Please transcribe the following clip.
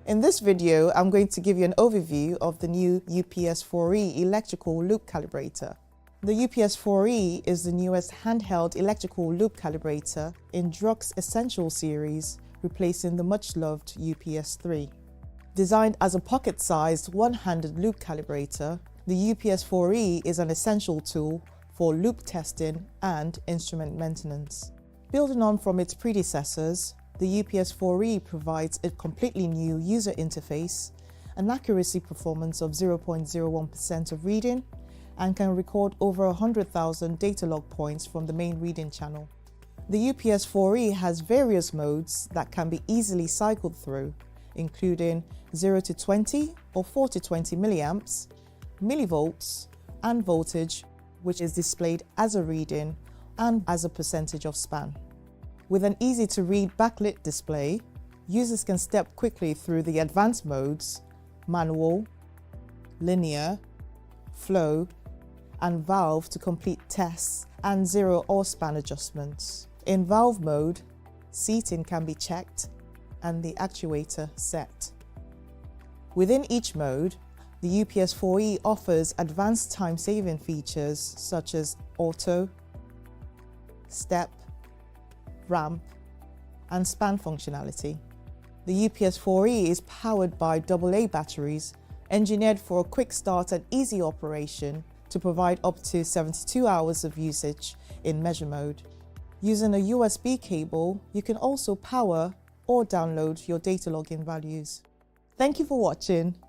In this video, I'm going to give you an overview of the new UPS4E electrical loop calibrator. The UPS4E is the newest handheld electrical loop calibrator in Druck's Essential series, replacing the much-loved UPS3. Designed as a pocket-sized one-handed loop calibrator, the UPS4E is an essential tool for loop testing and instrument maintenance. Building on from its predecessors, the UPS4E provides a completely new user interface, an accuracy performance of 0.01% of reading, and can record over 100,000 data log points from the main reading channel. The UPS4E has various modes that can be easily cycled through, including 0 to 20 or 4 to 20 milliamps, millivolts, and voltage, which is displayed as a reading and as a percentage of span. With an easy-to-read backlit display, users can step quickly through the advanced modes, manual, linear, flow, and valve to complete tests and zero or span adjustments. In valve mode, seating can be checked and the actuator set. Within each mode, the UPS4E offers advanced time-saving features such as auto, step, ramp, and span functionality. The UPS4E is powered by AA batteries, engineered for a quick start and easy operation to provide up to 72 hours of usage in measure mode. Using a USB cable, you can also power or download your data logging values. Thank you for watching.